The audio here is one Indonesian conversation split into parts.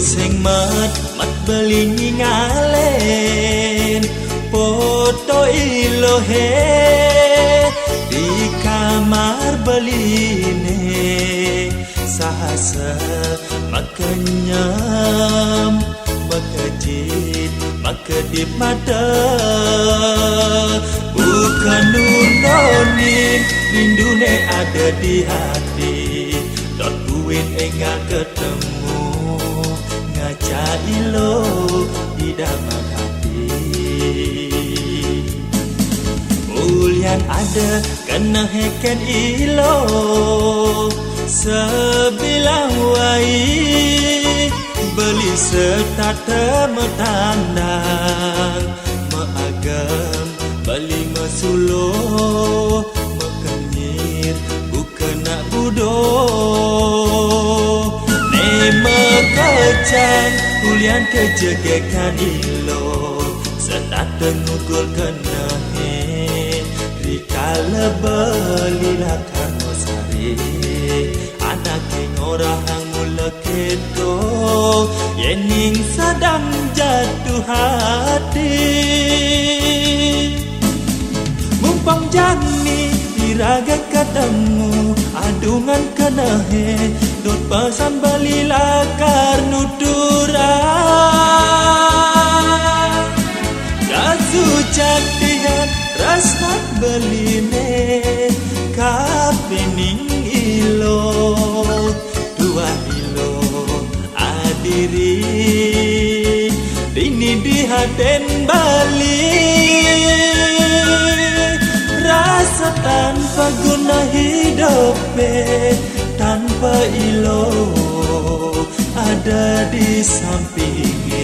sing mat belingi ngalen foto ilohe di kamar beline sahasa makanyam makajit makadip mata bukan nunonin rindune ada di hati dot buin enggak ketemu ngaca ilo di dalam hati ulian ada kena heken ilo sebilang wai beli serta temetandang meagam beli mesulo mekenyir bukan nak budo mekecang ulian kejegekan ilo serta tengukul kena rikala belilakan mosari anak ngorahang mula keto yening sadang jatuh hati mumpang jani diraga ketemu adungan kenahe dot pesan belilakar nuturan kasu jadian rasnak beline kapining ilo dua ilo adiri dini dihaden bali rasa tanpa guna hidup tanpa ilo ada di sampingnya.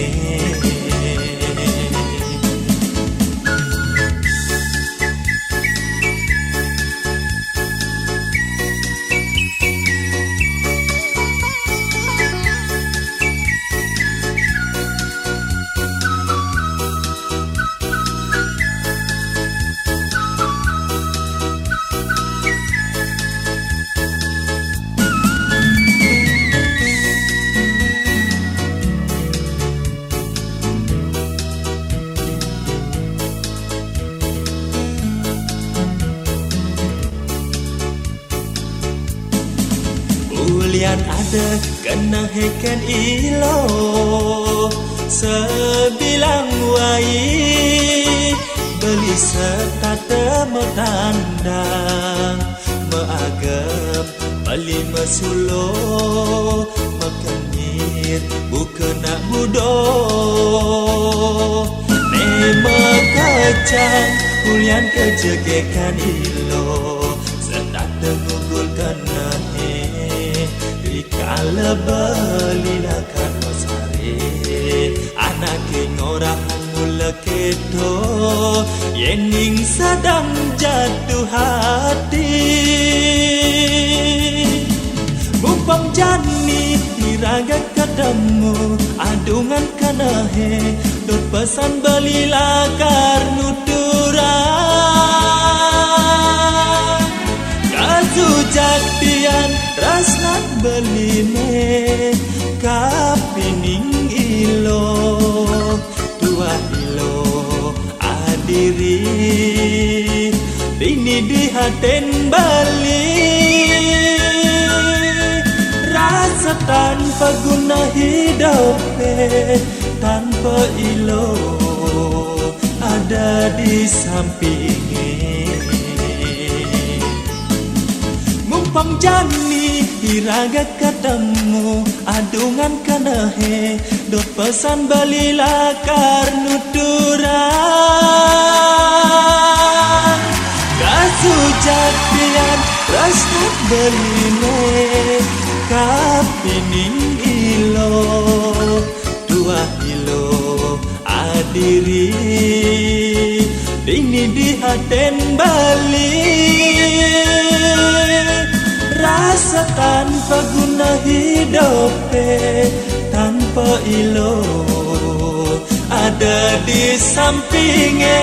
Ulian ada kena heken ilo sebilang wai beli serta temetandang meagam beli mesulo mekenyir bukan nak budo mekecang ulian kejegekan ilo serta tengukul kena kala belilakan mosari anak ngorahan mula keto yening sadang jatuh hati mumpang jani diraga ketemu adungan kenahe dot pesan belilakar nuturan kasu jadian rasnak beline kapining ilo dua ilo adiri dini dihaden bali rasa tanpa guna hidup tanpa ilo ada di sampingnya mumpang jani diraga ketemu adungan kenahe dot pesan belilakar nuturan kasu jadian rasnak beline kapining ilo dua ilo adiri dini dihaden bali rasa tanpa guna hidup tanpa ilo ada di sampingnya.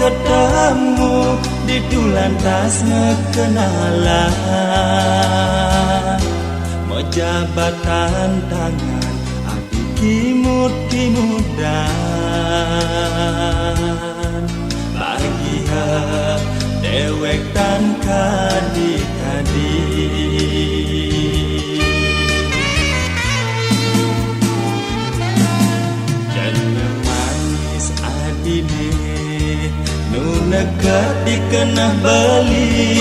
ketemu di dulantas ngekenalan mau jabatan tangan abi kimudan bahagia dewek dan kadi-kadi jangan manis adine nu nekat dikenah beli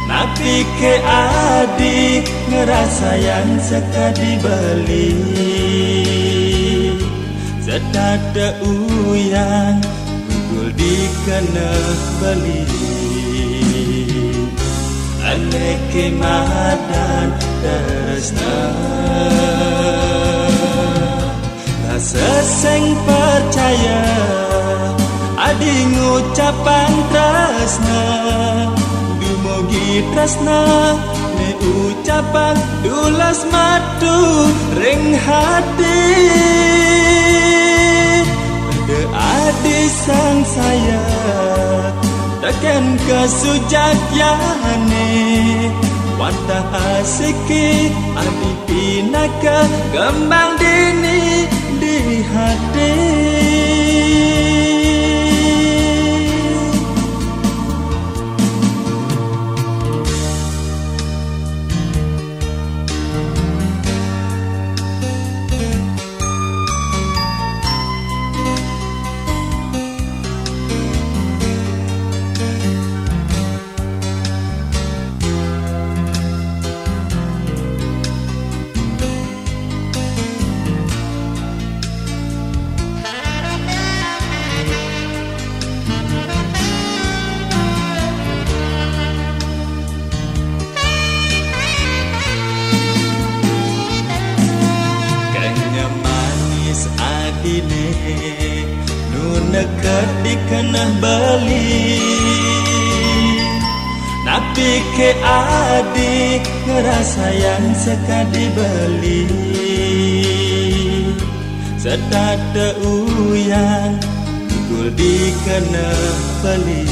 napi ke adik ngerasa yang sekadi beli sedada uyang gugul dikenah beli aneh kemadan teresna seseng percaya adi ngucapan tresna dumogi tresna ne ucapan dulas madu ring hati de adi sang saya takkan kesujakyane watah asiki adi pinaka kembang dini di hati nekat dikenah beli napi ke adik ngerasa yang sekadi beli sedada uyang gul dikenah beli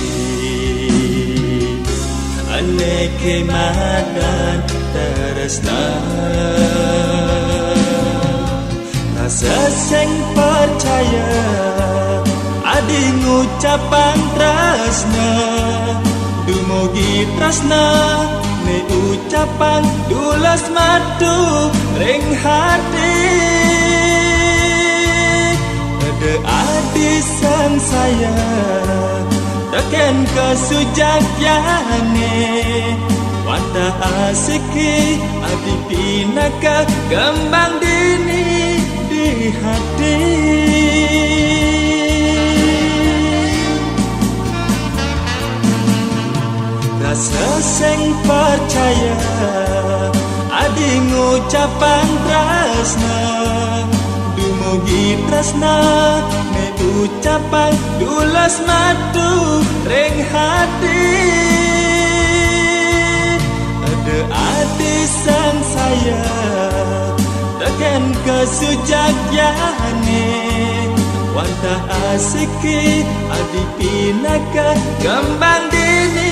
aneh kemadan teresna seseng percaya adi ngucapan tresna dumogi tresna ne ucapan dulas madu ring hati de adi sang saya takkan kesujakyane watah asiki adi pinaka kembang dini di hati rasa seng percaya adi ngucapan tresna dumogi tresna ne ucapan dulas madu ring hati ada adi sang saya takkan kesujakyane watah asiki adi pinaka kembang dini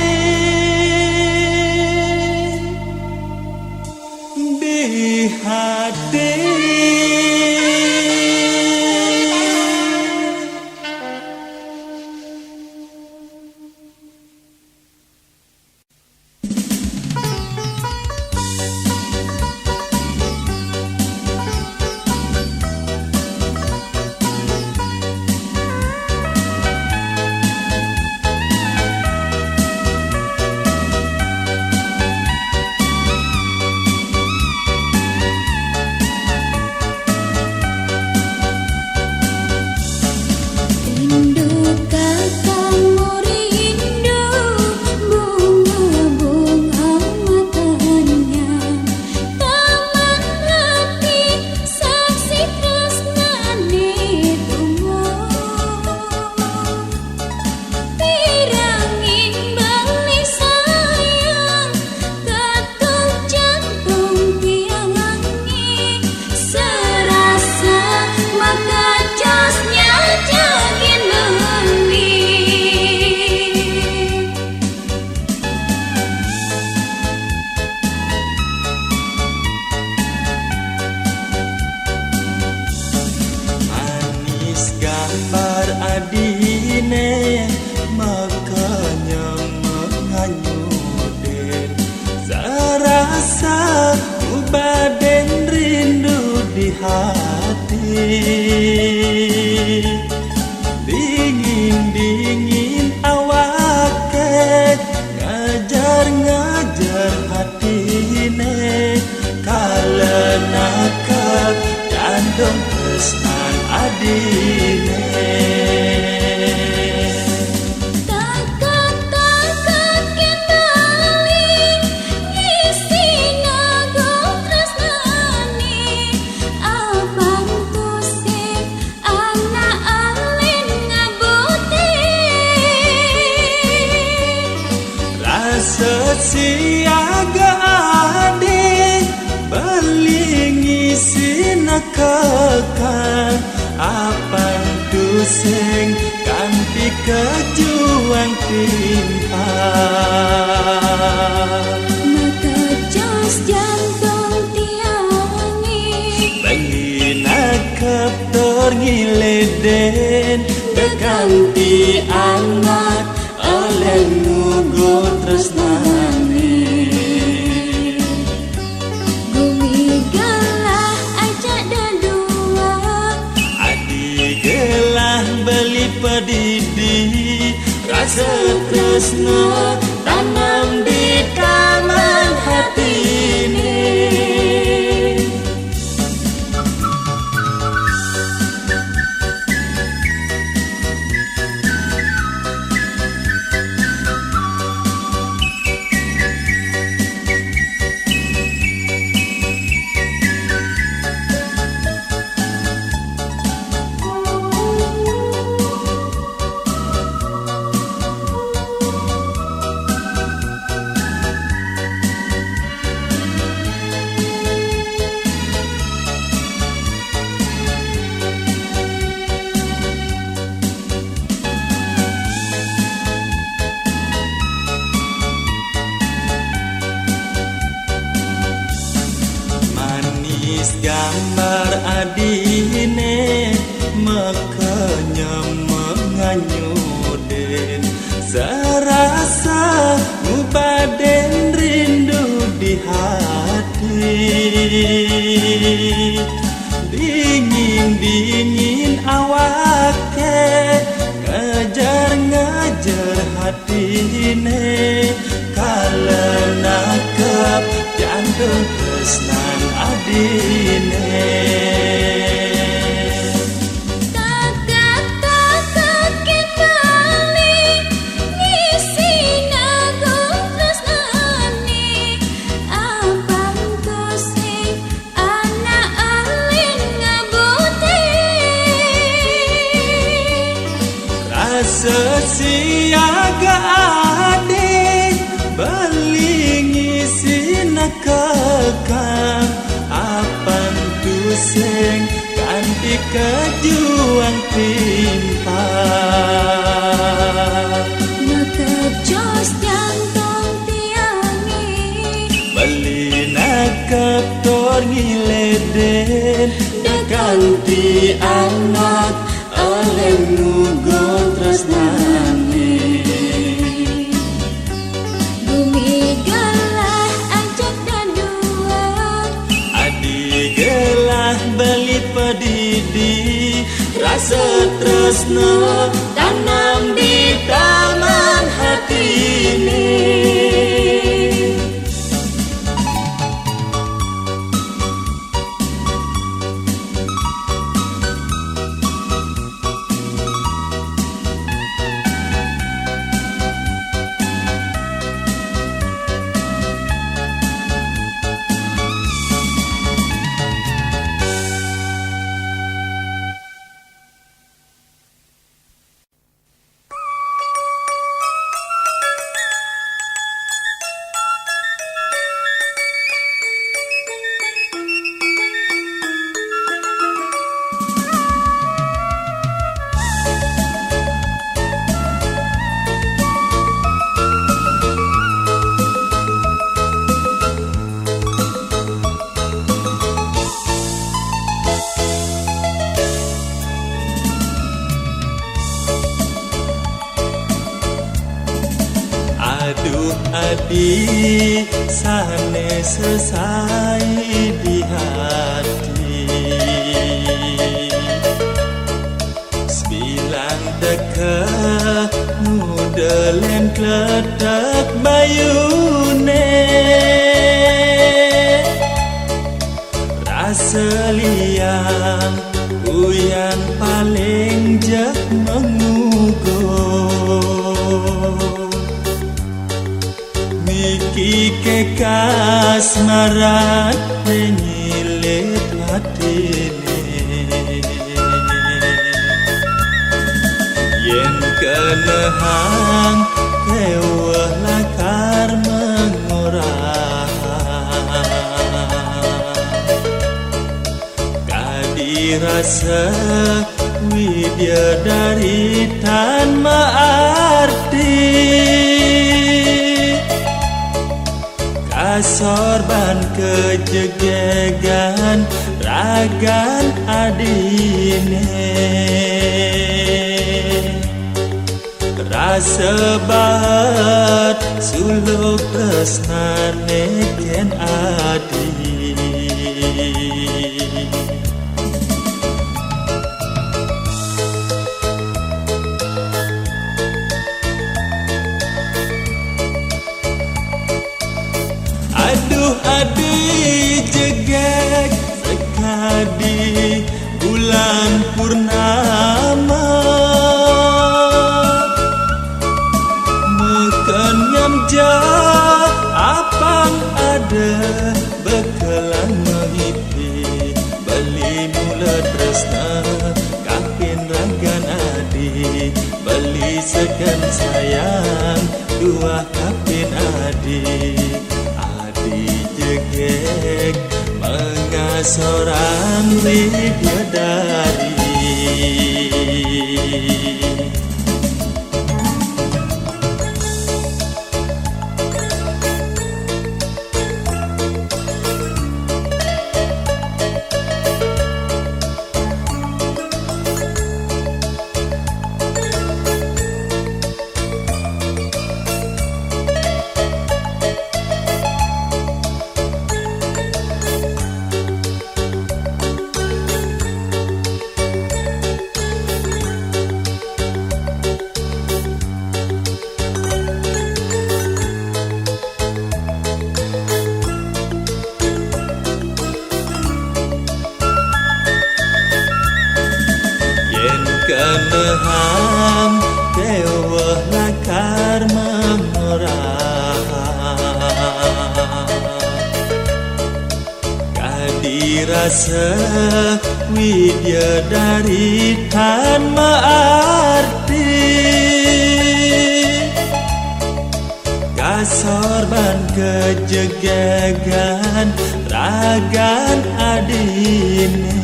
di hati Dingin-dingin awake ngajar-ngajar hatine kalena kep jandong tresnan adine. Sesiaga ade beli ngisi nakakang apang tuseng kanti kejuang timpa maka jos jantung tiangi beli nakap torngileden keganti anak oleh nugo tresnane. Bumi gelah ajak dadua Adi gelah beli pedidi rasa tresna tanam di taman hati ini. Gambar adine makanya menganyuden serasa ngubaden rindu di hati. Dingin-dingin awake ngajar-ngajar hatine kalena kep jantung tresnan adine. Takak-takak kembali ngisi nagung tresnani abang tusing anak alin ngabuti Rasa siaga ade beli ngisi nakakang apang tuseng ganti kejuang timpa maka jos jantung tiangi beli nakap torngileden ganti anak oleh nugo tresnane. bumi gelah ajak dadua Adi gelah beli pedidi rasa tresna tanam di taman hati ini. Aduh adi sane selesai di hati. Kelen kletek bayune rasa liang uyan paling jak mengugo Miki kekas marat menyilit hatine Yen kenehang kewah lakar mengorang Kadirasa widya dari tanpa arti Kasorban kejegegan ragan adine Rasa bahat suluk tresnane ken adi Aduh adi jegek sekadi bulan purnama Apang ada bekalan menghipi Bali mula tresna kapin ragan adi Bali sekan sayang dua kapin adi Adi jegek mengasorang bidadari Keneham kewah lakar mengorang Kadirasa widya dari tanpa arti Kasorban kejegegan ragan adine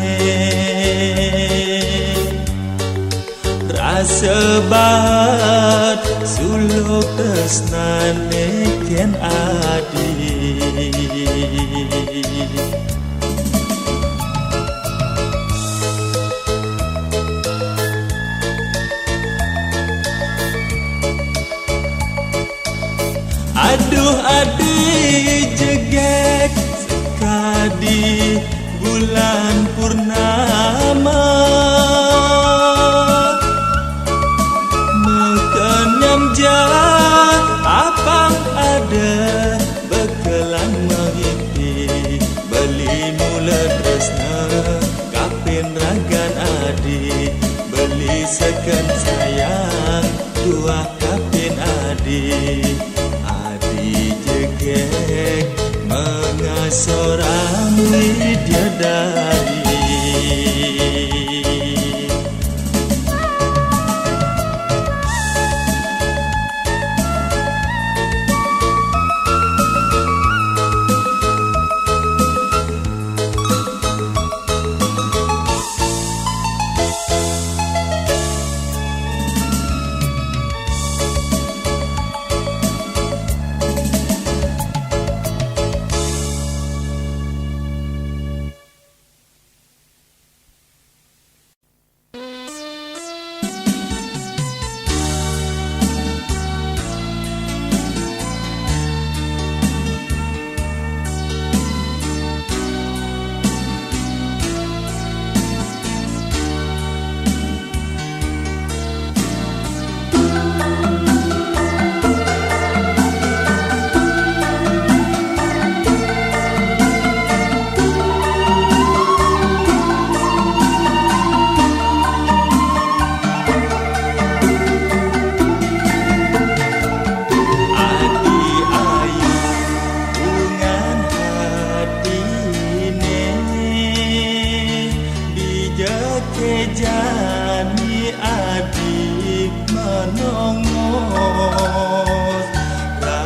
Rasa bahat suluk tresnane ken adi Aduh adi jegek sekadi bulan purnama Apang ada bekalan menghipi Beli mula tresna kapin ragan adi Beli sekan sayang dua kapin adi Adi jegek mengasorang bidadari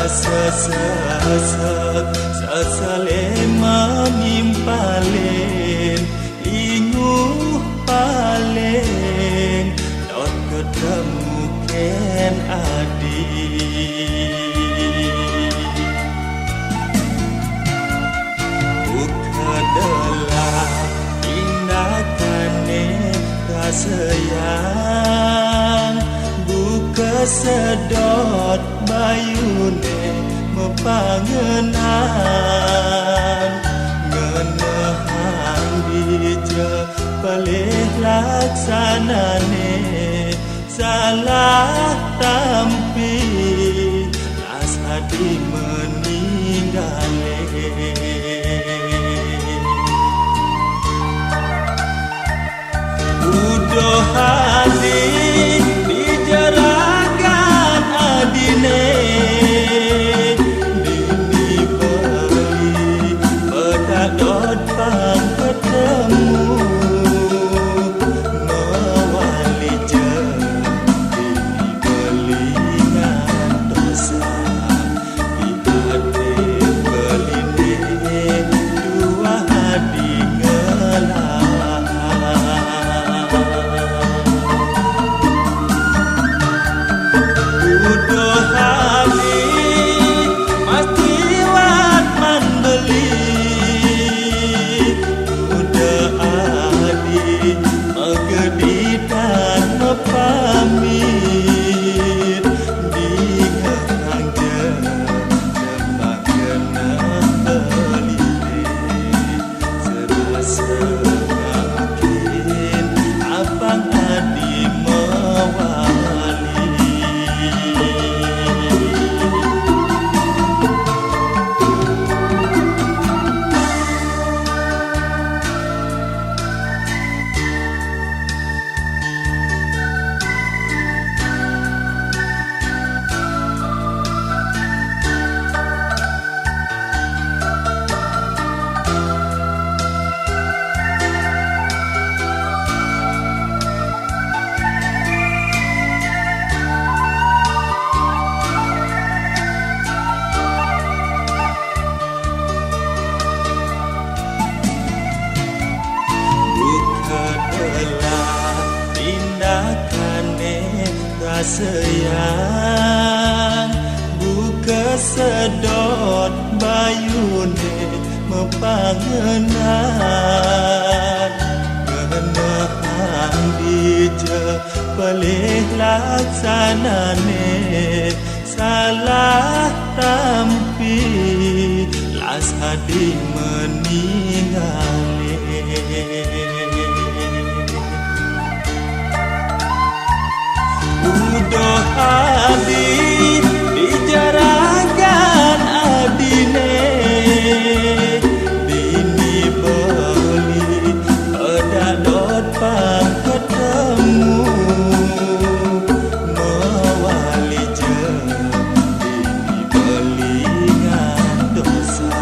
sesek sesele menimpalen inguh paling dot ketemu ken adi adalah tindakannya kasayang buka sedot bayune mepangenan ngenehang bija pelih laksanane salah tampi las hati meninggalé udah hati dijerakan adine dini beli pedadot pang ketemu mewali jem dini beli ngantosa di hati beline dua hadi ngelah pamit di ngerang jembak kena belite serasa mungkin abang adi mewali sayang buka sedot bayune mepangenan ngenehang bija pelih laksanane salah tampi las hadi meninggalé udah hadi dijerakan adine bini beli pedadot pang ketemu mewali jem bini beli ngantosa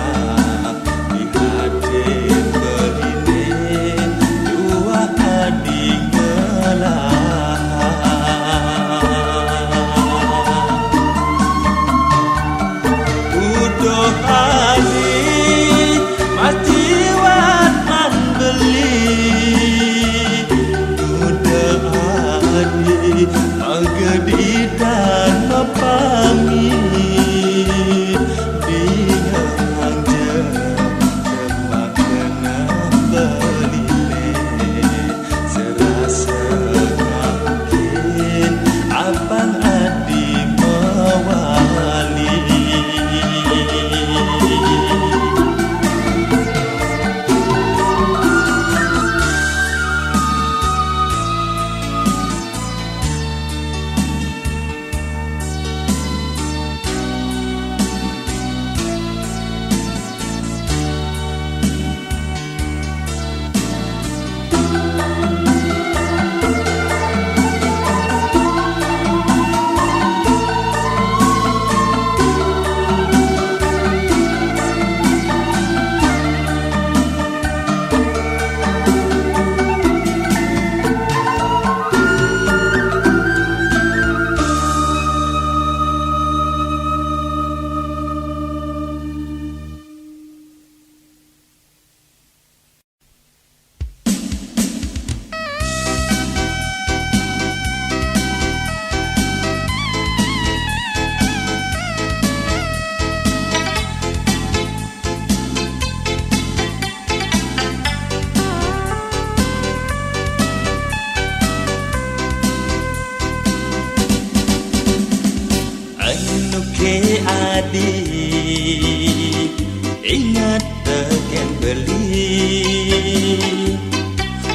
ingat teken beli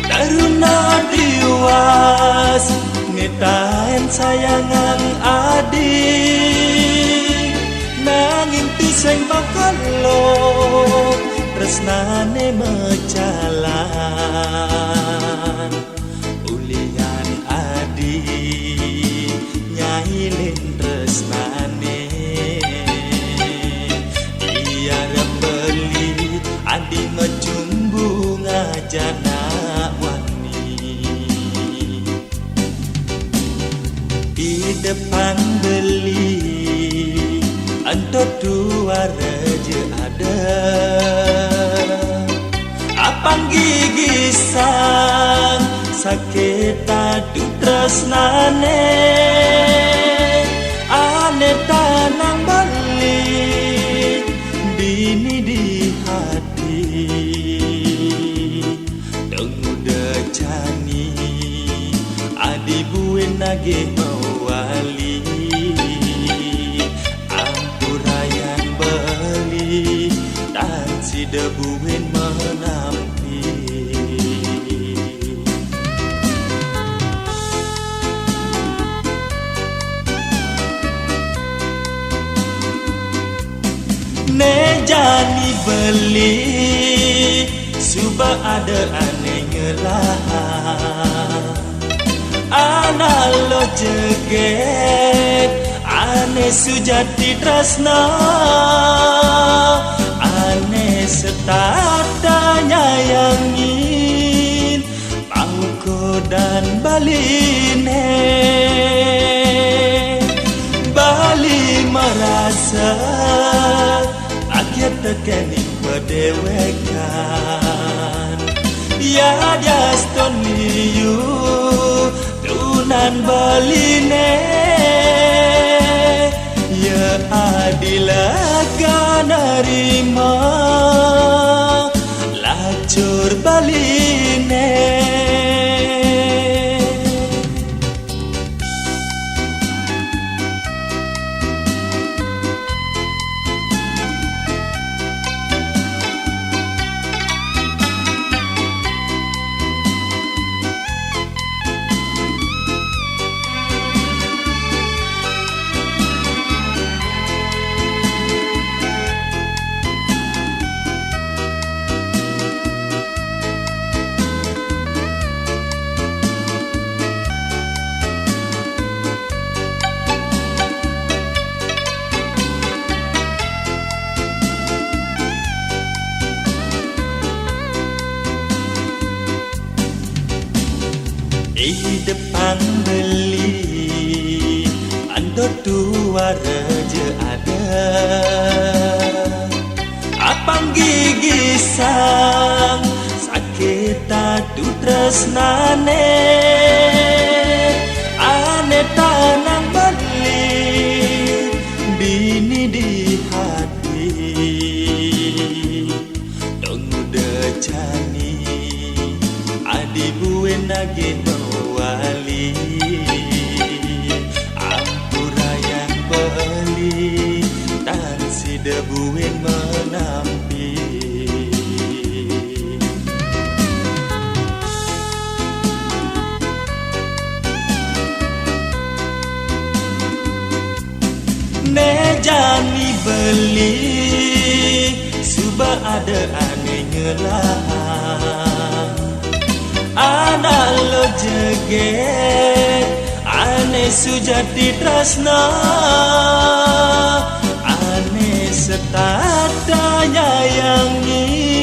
taruna diwas ngetain sayangan adik nanging piseng bakal lo tresnane mecalan ulian adik nyailin tresnane tiara beli adik ngejumbu ngajana di depan beli antot dua raja ada apang gigi sang sakit adu tresnane ane tanang bali bini di hati tenguda cani adi buin nage mawali ampurayan beli dan si debuin menampi nejani beli suba ada aneh ngelah ana lo jeget ane sujati tresna ane setata nyayangin pangko dan baline bali merasa akhir tekening berdewekan ya jaston liu tunan baline ya adilah kanarima lacur baline di depan beli andot dua raja ada apang gigi sang sakit adu tresnane ane tanang beli bini di hati tenguda cani adi buin nage wali ampurayan beli dan si debuin menampi nejani beli suba ada aneh ngelah ana lo jeget ane sujati tresna ane setata nyayangin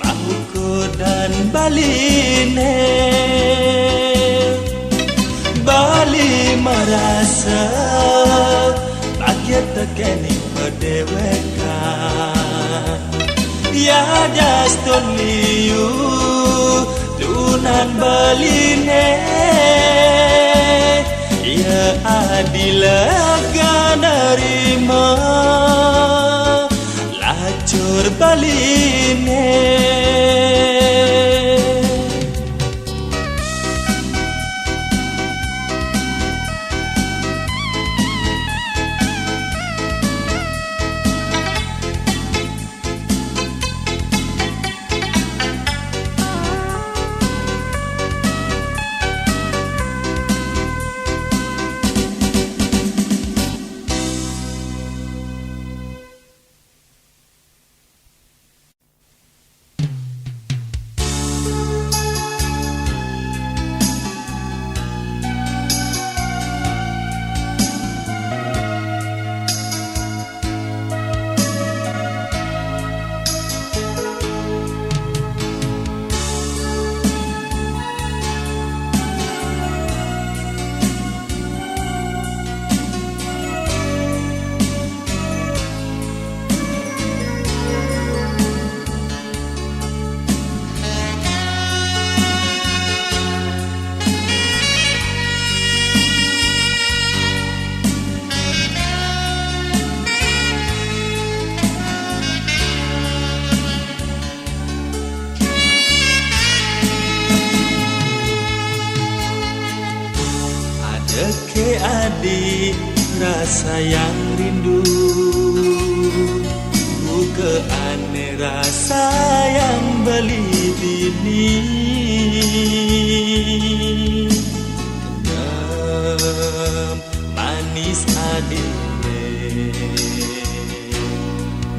pangko dan baline bali merasa bahagia tekening berdewekan ya jaston liu tunan baline ya adilah kanarima lacur baline rasa yang rindu, ke ane rasa yang beli bini. Kendam manis adine,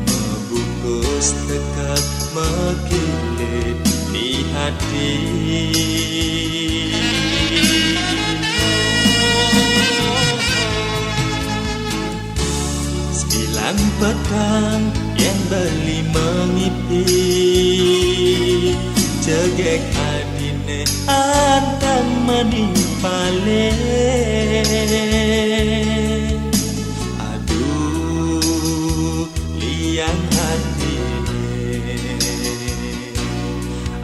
membungkus tekad mekilit di hati. Sembilan petang yang beli mengipi, cegek adine antang menipale. Aduh liang hatine,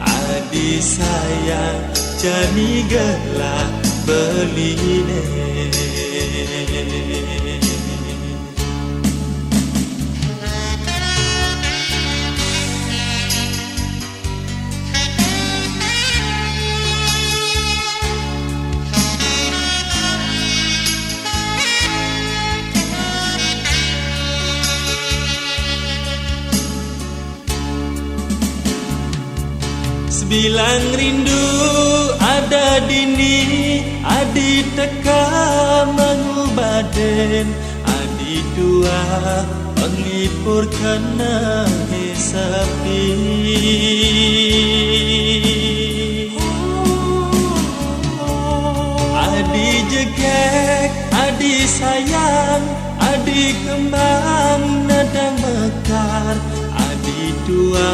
adi sayang jani gelap beline. Bilang rindu ada dini, adi teka mengubaden, adi dua menglipur kena sepi. Adi jegek, adi sayang, adi kembang nadang mekar, adi dua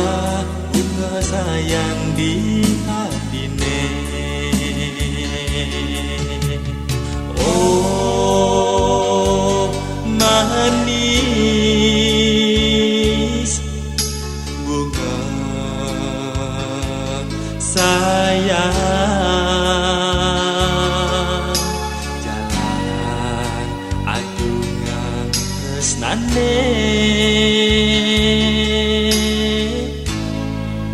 bunga sayang di hatine. Oh manis bunga sayang, jalan adungan tresnane,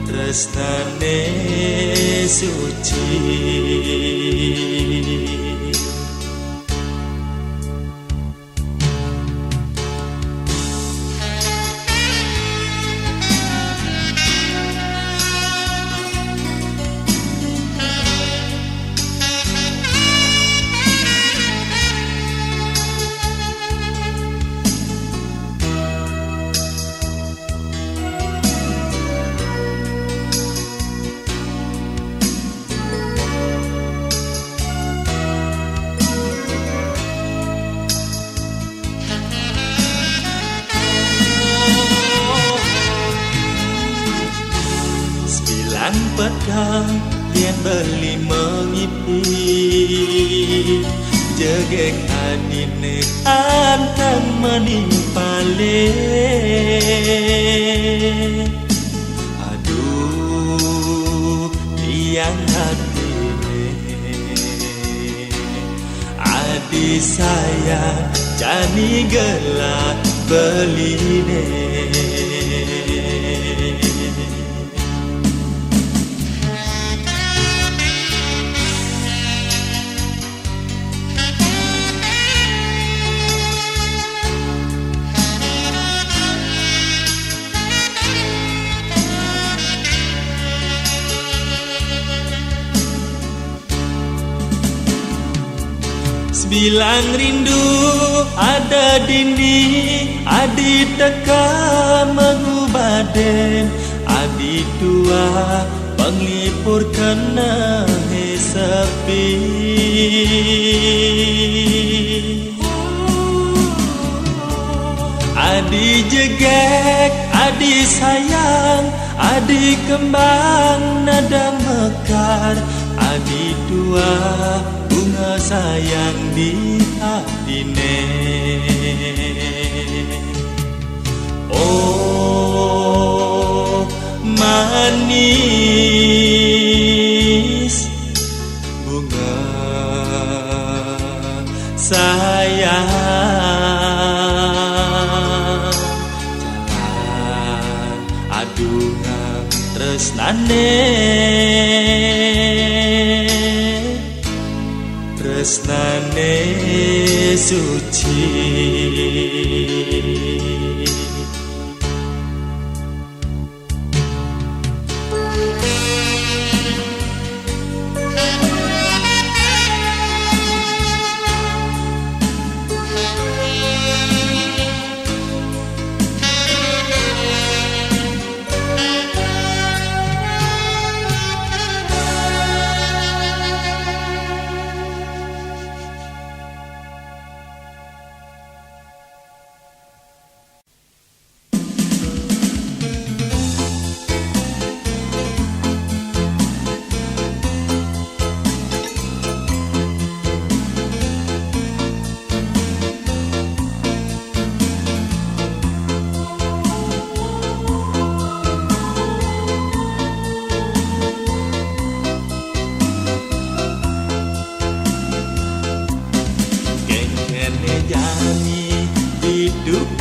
tresnane suci. Pedang yang beli mengipi, jegek adine antang menipale. Aduh liang hatine, adi sayang jani gelap beline. Bilang rindu ada dini, adi teka mengubaden, adi dua penglipur kena sepi. Adi jegek, adi sayang, adi kembang nada mekar, adi dua bunga sayang di hatine. Oh manis bunga sayang, jalan adungan tresnane, tresnane suci.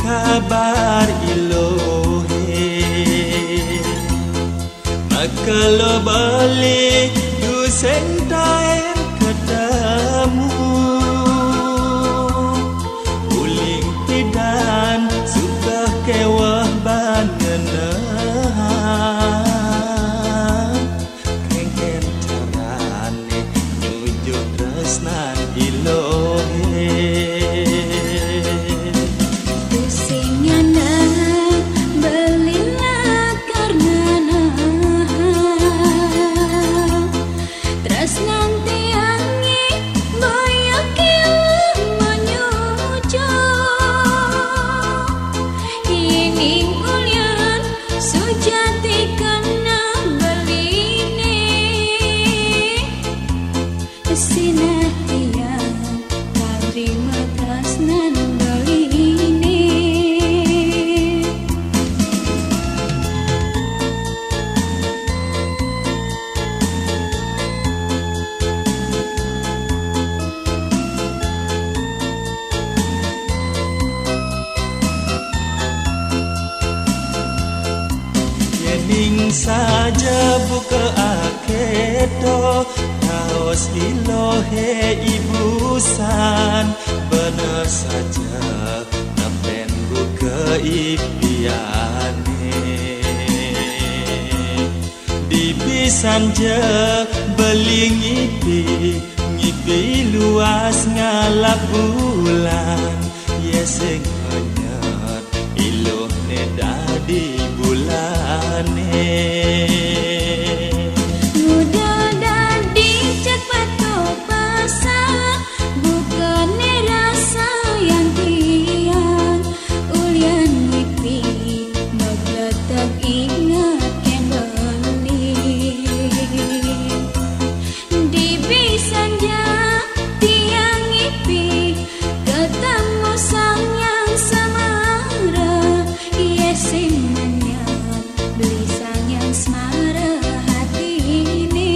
Kabar ilohe Makalo balik du sentaen ketemu Uling tidan suka kewah bangenan Kengken carane nyujuk tresnan ilohe Ning saja buka aketo Kaos ilohe ibusan Benar saja Napen buka ipiane Dibisan je beling ipi Ngipi luas ngalap bulan Yeseng hanyar iloh neda di bulane Mudah dadi cek pato pasar Bukannya rasa yang tiang Ulian ngipi Magletak ingat yang beli Dibisan ja tiang ngipi Ketemu sang yang samara Yesin beli sang yang semara hati ini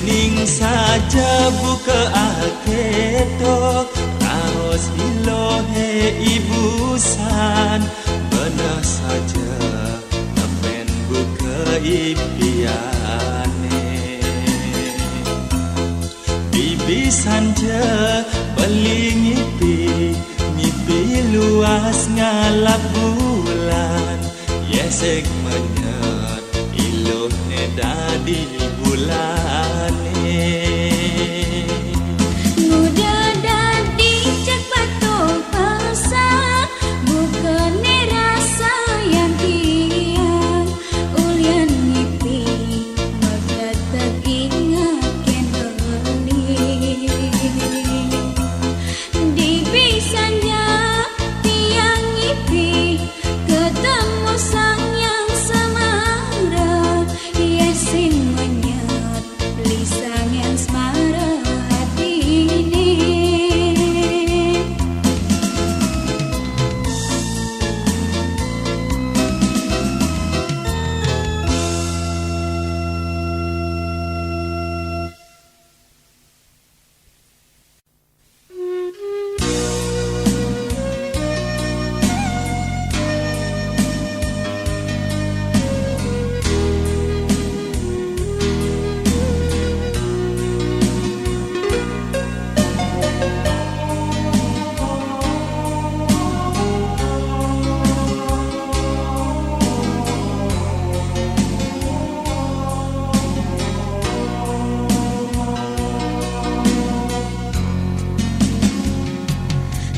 Ning saja buka aketo Kaos ilohe ibusan mana saja tepen buka impiane bibi sanja beli ngipi luas ngalap bulan yesek menyat iluh neda di bulane muda dadi cek batu pasa bukan rasa yang tiang ulian ngipi maka teringat ken beli di bisanya tiang ngipi ketemu sang yang semara yesin menyat beli sang yang semara hati ini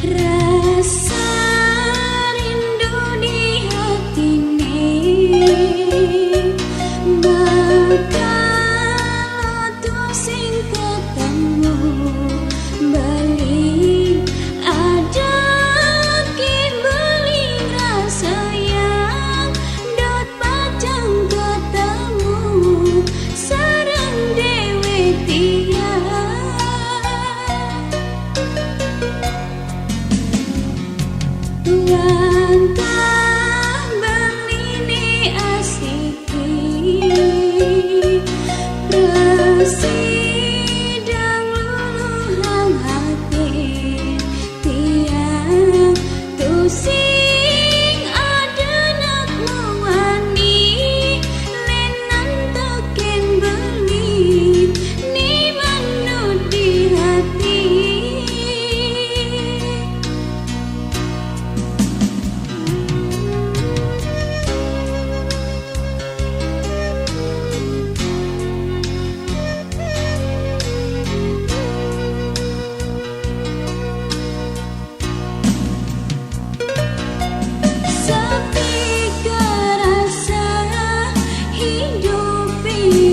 rasa rindu di hati ini bakal sing ketemu balik ada beli rasa yang dot pacang ketemu sareng dewe tiang Wantah belini asiki Residang luluhang hati Tiang tusing adenak mewani Lenan teken beli Ni manut di hati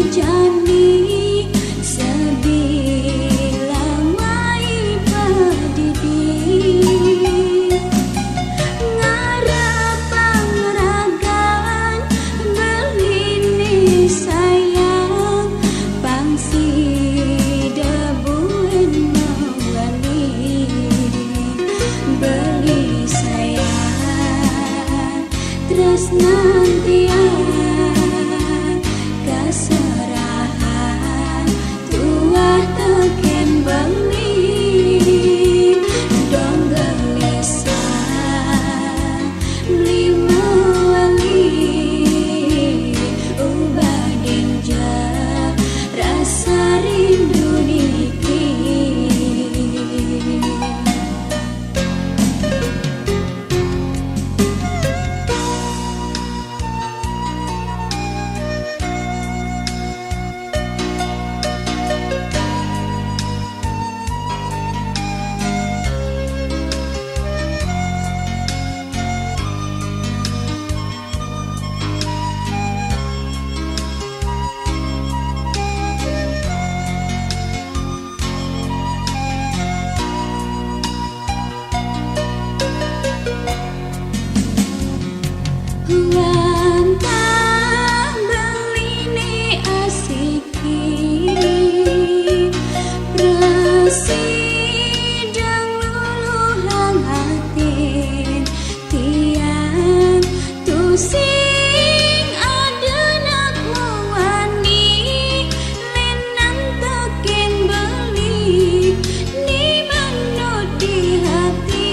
Jani sebilang mai padidi ngarep pangragan belini sayang pangsi debuen mawani beli sayang terus nanti kaserahan tuah teken beli dong gelisah beli mewali ubah dinja rasa rindu niki Wantah belini asiki Residang luluhang hati Tiang tusing adenak mewani Lenan teken beli Ni manut di hati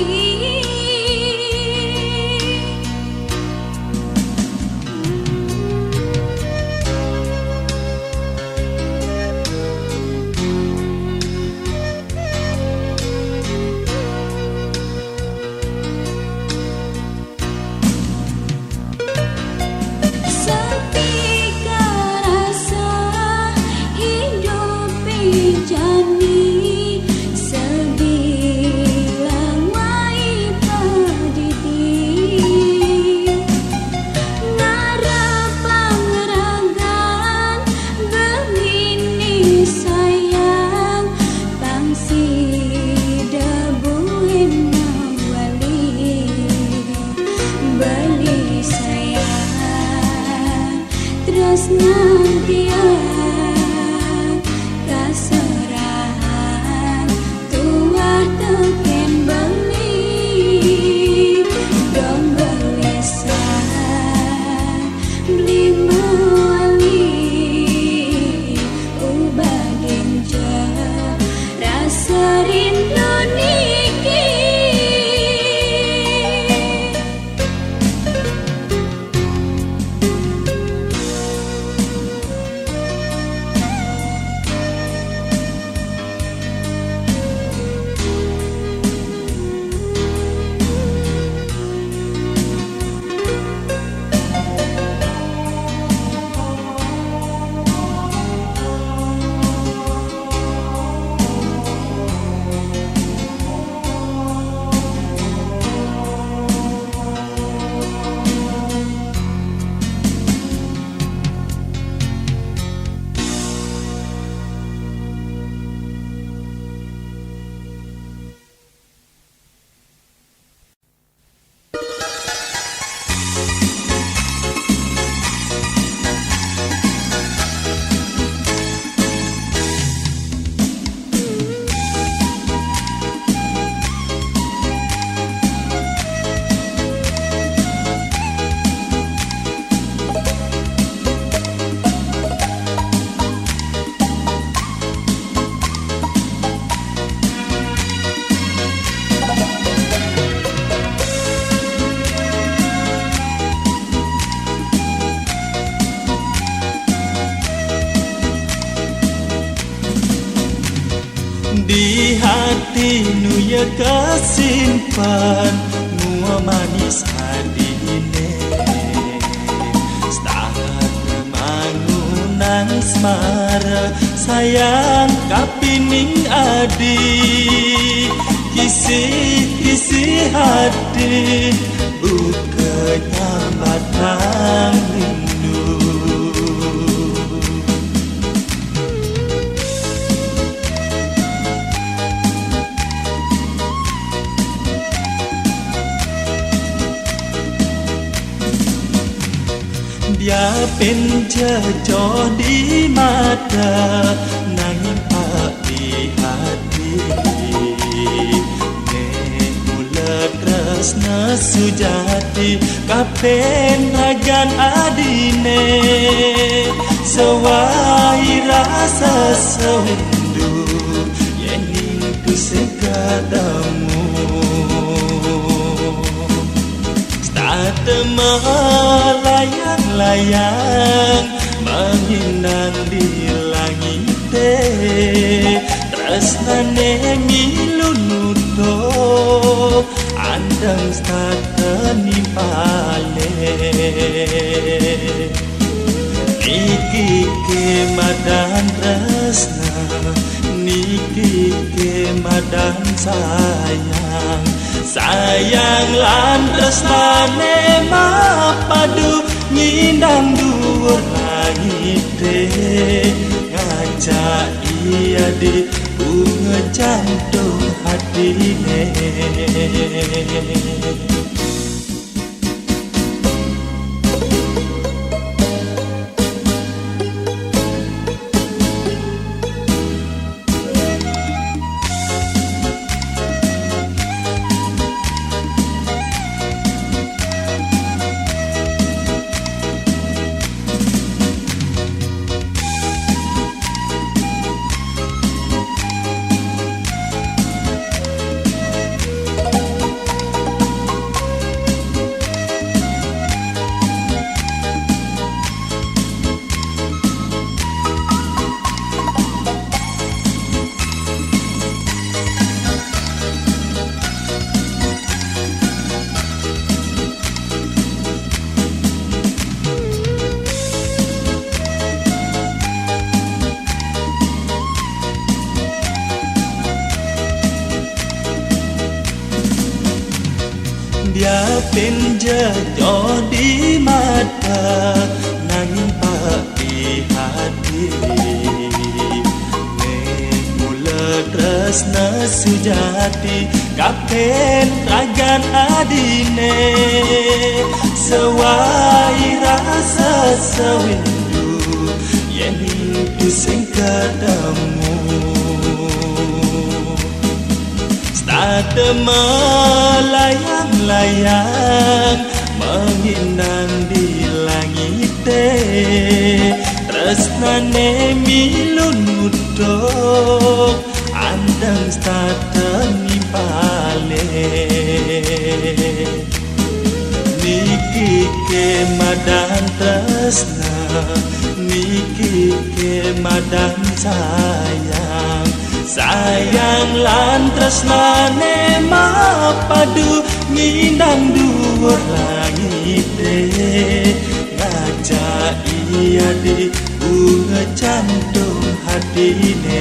Di hati nu ya kesimpan mua manis adine Start mangunan semara sayang kapining adi Kisi hati bukanya batang rindu Dia penjajah di mata nanging pak di hati Ne mula tresna sujati kapen ragan adine Sewai rasa sewindu yening tu segadamu Melayang-layang menghinang di langit Tresnane milun nutup andang stateni pale Niki kemadan tresna niki kemadan sayang Sayang lan tresnane mapadu ngindang dhuwur langit ngajak iya di bunga jantung hatine Dia penjajah di mata nanging pak di hati Ne mula tresna sujati kapen ragan adine Sewai rasa sewindu yening tu sing kadamu Start melayang-layang menghinang di langit Tresnane milun nutup andang stateni pale Niki kemadan tresna niki kemadan sayang Sayang lan tresnane mapadu ngindang dhuwur langit ngajak iya di bunga jantung hatine